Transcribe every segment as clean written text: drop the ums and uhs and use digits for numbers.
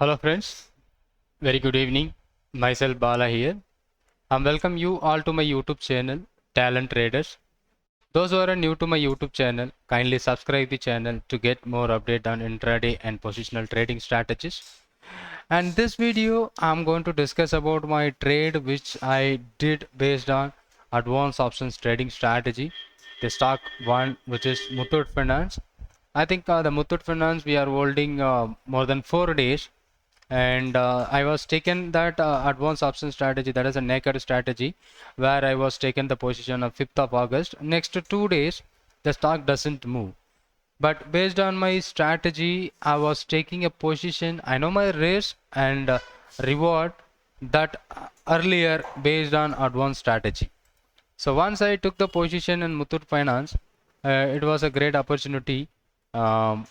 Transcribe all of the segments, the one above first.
Hello friends, very good evening. Myself Bala here. I welcome you all to my YouTube channel, Talent Traders. Those who are new to my YouTube channel, kindly subscribe the channel to get more update on intraday and positional trading strategies. And this video, I'm going to discuss about my trade which I did based on advanced options trading strategy. The stock one, which is Muthoot Finance. I think the Muthoot Finance we are holding more than 4 days, and I was taken that advanced option strategy, that is a naked strategy, where I was taken the position of 5th of August. Next 2 days the stock doesn't move, but based on my strategy I was taking a position. I know my risk and reward that earlier based on advanced strategy. So once I took the position in Muthoot Finance, it was a great opportunity. I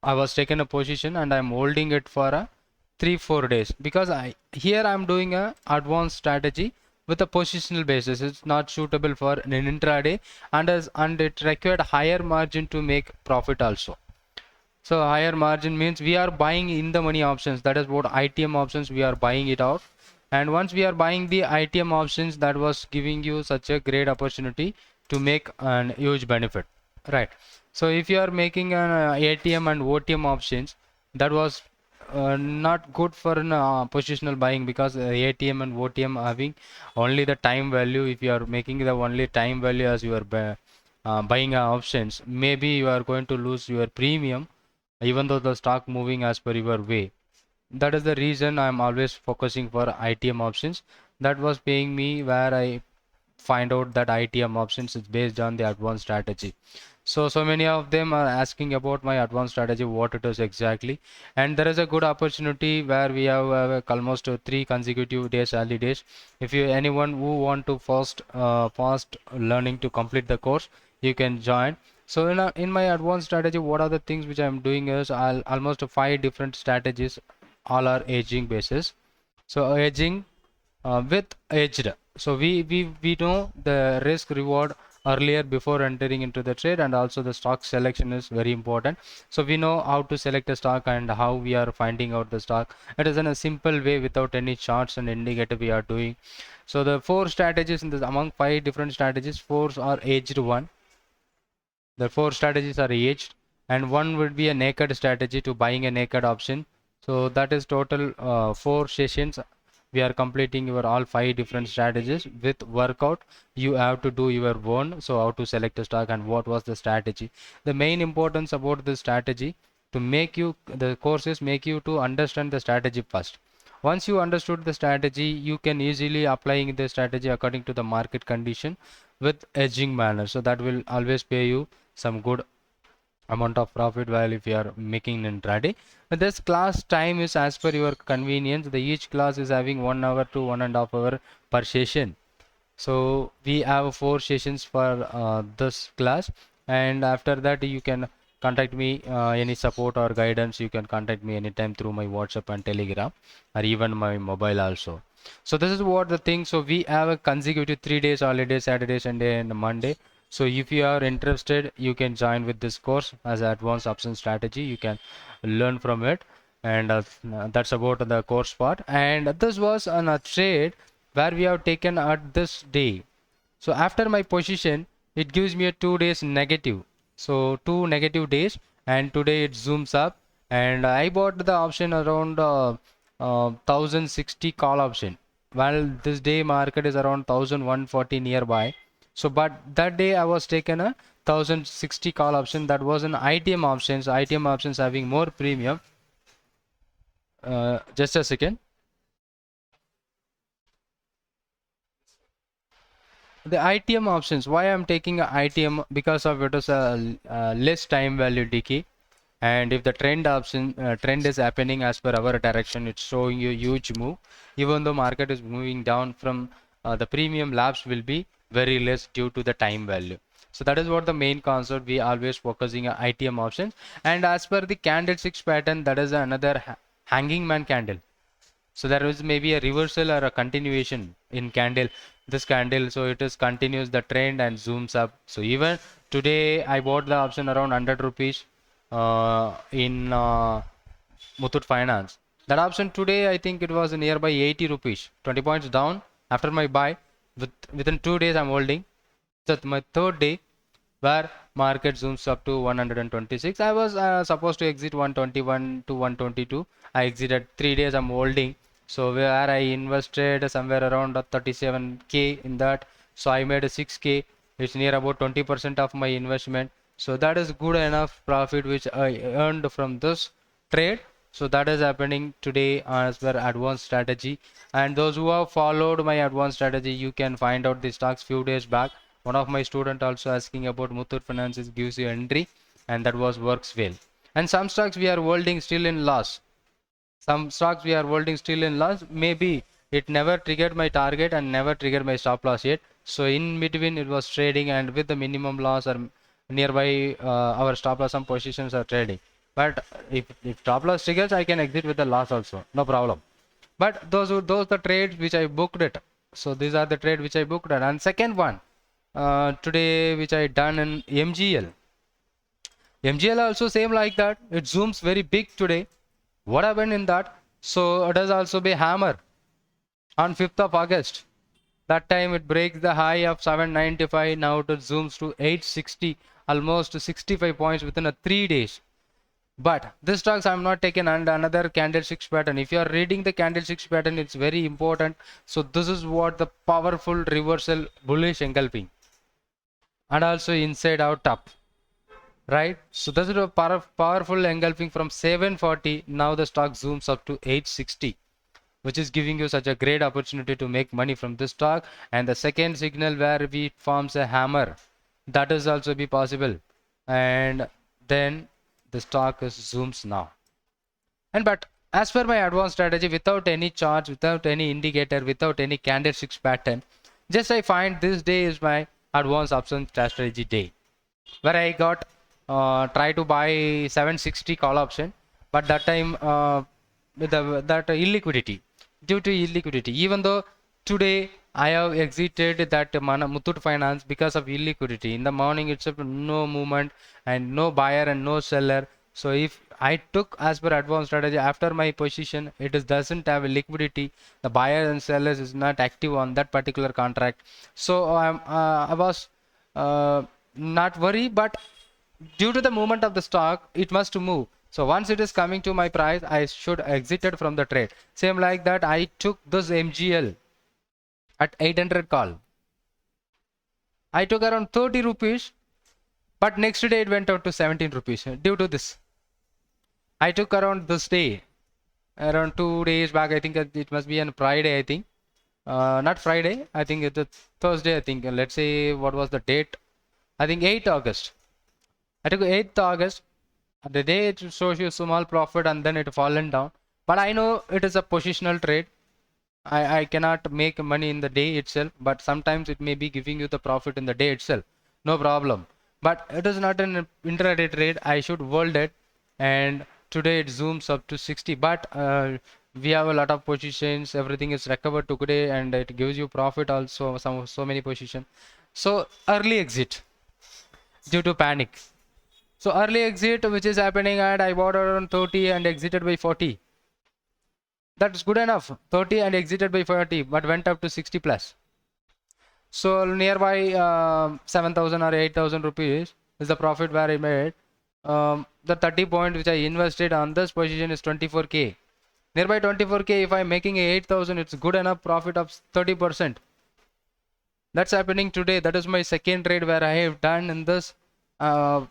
was taken a position and I'm holding it for a 3-4 days, because I'm doing a advanced strategy with a positional basis. It's not suitable for an intraday, and it required higher margin to make profit also. So higher margin means we are buying in the money options, that is what ITM options, we are buying it out. And once we are buying the ITM options, that was giving you such a great opportunity to make an huge benefit, right? So if you are making an ATM and OTM options, that was not good for an positional buying, because ATM and OTM having only the time value. If you are making the only time value as you are buying options, maybe you are going to lose your premium even though the stock moving as per your way. That is the reason I'm always focusing for ITM options. That was paying me, where I find out that ITM options is based on the advanced strategy. So many of them are asking about my advanced strategy, what it is exactly. And there is a good opportunity where we have almost 3 consecutive days, early days. If you anyone who want to fast learning to complete the course, you can join. So in my advanced strategy, what are the things which I'm doing is almost 5 different strategies, all are edging basis. So edging with edged. So we know the risk reward earlier before entering into the trade, and also the stock selection is very important. So we know how to select a stock and how we are finding out the stock. It is in a simple way without any charts and indicator we are doing. So the 4 strategies in this, among 5 different strategies, 4 are edged one. The 4 strategies are edged, and one would be a naked strategy to buying a naked option. So that is total 4 sessions. We are completing your all 5 different strategies with workout. You have to do your own. So how to select a stock and what was the strategy. The main importance about this strategy, to make you, the courses make you to understand the strategy first. Once you understood the strategy, you can easily applying the strategy according to the market condition with edging manner. So that will always pay you some good amount of profit while if you are making in intraday. But this class time is as per your convenience. The each class is having 1 hour to 1.5 hour per session. So we have 4 sessions for this class, and after that you can contact me any support or guidance. You can contact me anytime through my WhatsApp and Telegram, or even my mobile also. So this is what the thing. So we have a consecutive 3 days holiday, Saturday, Sunday and Monday. So if you are interested, you can join with this course as advanced option strategy. You can learn from it, and that's about the course part. And this was on a trade where we have taken at this day. So after my position, it gives me a 2 days negative. So 2 negative days, and today it zooms up, and I bought the option around 1060 call option, while this day market is around 1140 nearby. So but that day I was taken a 1060 call option. That was an ITM options. ITM options having more premium. Just a second. The ITM options, why I'm taking a ITM, because of it is a less time value decay. And if the trend is happening as per our direction, it's showing you huge move. Even though market is moving down from the premium, labs will be very less due to the time value. So that is what the main concept we always focusing on ITM options. And as per the candlesticks pattern, that is another hanging man candle. So there is maybe a reversal or a continuation in candle, this candle. So it is continues the trend and zooms up. So even today I bought the option around 100 rupees in Muthoot Finance. That option today, I think it was nearby 80 rupees, 20 points down after my buy. Within 2 days I'm holding. That's my third day where market zooms up to 126. I was supposed to exit 121 to 122. I exited 3 days. I'm holding. So where I invested somewhere around 37k in that. So I made a 6k. It's near about 20% of my investment. So that is good enough profit which I earned from this trade. So that is happening today as per advanced strategy. And those who have followed my advanced strategy, you can find out the stocks few days back. One of my student also asking about Muthoot Finances gives you entry, and that was works well. And some stocks we are holding still in loss. Some stocks we are holding still in loss. Maybe it never triggered my target and never triggered my stop loss yet. So in between it was trading, and with the minimum loss or nearby our stop loss, some positions are trading. But if stop loss triggers, I can exit with the loss also, no problem. But those the trades which I booked it. So these are the trade which I booked it. And second one today which I done in MGL. MGL also same like that. It zooms very big today. What happened in that? So it has also be hammer on 5th of August. That time it breaks the high of 795. Now it zooms to 860, almost 65 points within a 3 days. But this stocks I'm not taking and another candlesticks pattern. If you are reading the candlesticks pattern, it's very important. So this is what the powerful reversal bullish engulfing, and also inside out up, right? So this is a powerful engulfing from 740. Now the stock zooms up to 860, which is giving you such a great opportunity to make money from this stock. And the second signal where we forms a hammer, that is also be possible. And then the stock is zooms now. And but as per my advanced strategy, without any charts, without any indicator, without any candlesticks pattern, just I find this day is my advanced option strategy day, where I got try to buy 760 call option, but that time with that illiquidity, due to illiquidity, even though today I have exited that Muthoot Finance because of illiquidity. In the morning itself, no movement and no buyer and no seller. So if I took as per advanced strategy after my position, it is doesn't have a liquidity. The buyer and sellers is not active on that particular contract. So I was not worried, but due to the movement of the stock, it must move. So once it is coming to my price, I should exited from the trade. Same like that, I took this MGL at 800 call. I took around 30 rupees, but next day it went out to 17 rupees due to this. I took around this day, around 2 days back. I think it must be on Friday, I think. Not Friday, I think it's a Thursday, I think. Let's say what was the date? I think 8th August. I took 8th August. The day it shows you small profit and then it fallen down. But I know it is a positional trade. I cannot make money in the day itself, but sometimes it may be giving you the profit in the day itself. No problem. But it is not an intraday trade. I should hold it. And today it zooms up to 60. But we have a lot of positions. Everything is recovered today and it gives you profit also. So many positions. So early exit due to panic. So early exit which is happening at I bought around 30 and exited by 40. That's good enough. 30 and exited by 40, but went up to 60 plus. So nearby 7,000 or 8,000 rupees is the profit where I made. The 30 point which I invested on this position is 24k. Nearby 24k, if I'm making 8,000, it's good enough profit of 30%. That's happening today. That is my second trade where I have done in this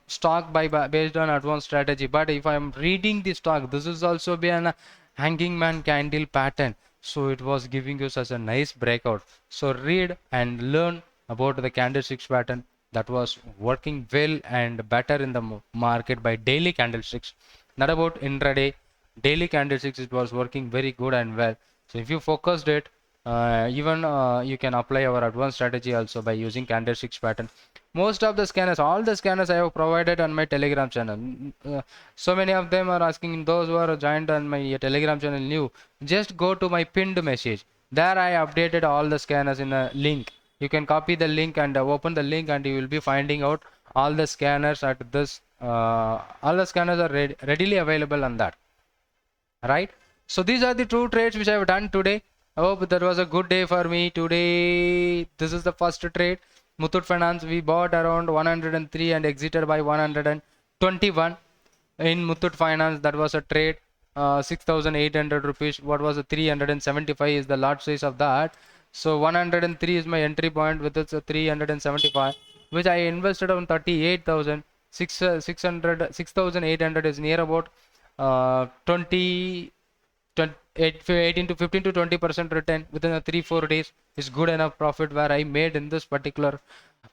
stock based on advanced strategy. But if I'm reading the stock, this is also be an hanging man candle pattern. So it was giving you such a nice breakout. So read and learn about the candlesticks pattern. That was working well and better in the market by daily candlesticks, not about intraday. Daily candlesticks, it was working very good and well. So if you focused it, even you can apply our advanced strategy also by using candlesticks pattern. Most of the scanners, all the scanners I have provided on my Telegram channel. So many of them are asking, those who are joined on my Telegram channel new, just go to my pinned message. There I updated all the scanners in a link. You can copy the link and open the link and you will be finding out all the scanners at this. All the scanners are readily available on that. Right? So these are the two trades which I have done today. I hope that was a good day for me today. This is the first trade. Muthoot Finance, we bought around 103 and exited by 121 in Muthoot Finance. That was a trade, 6,800 rupees. What was the 375 is the lot size of that. So 103 is my entry point with its 375, which I invested on 38,000. 6,800 is near about 18 to 15 to 20% return within a 3-4 days is good enough profit where I made in this particular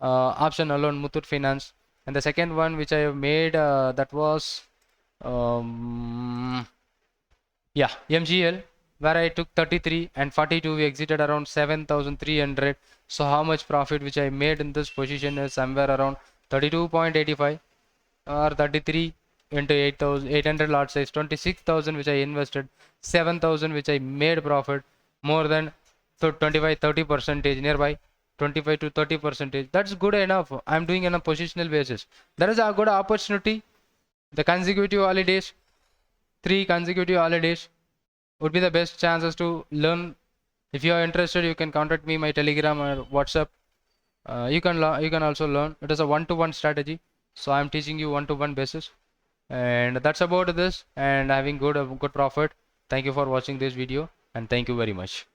option alone, Muthoot Finance. And the second one which I have made, that was MGL, where I took 33 and 42. We exited around 7,300. So how much profit which I made in this position is somewhere around 32.85 or 33 into 8,800 lot size, 26,000 which I invested, 7,000 which I made profit, more than 25-30% nearby, 25 to 30%. That's good enough. I'm doing on a positional basis. There is a good opportunity. The consecutive holidays, 3 consecutive holidays would be the best chances to learn. If you are interested, you can contact me, my Telegram or WhatsApp. You can also learn. It is a one-to-one strategy. So I'm teaching you one-to-one basis. And that's about this, and having good profit. Thank you for watching this video, and thank you very much.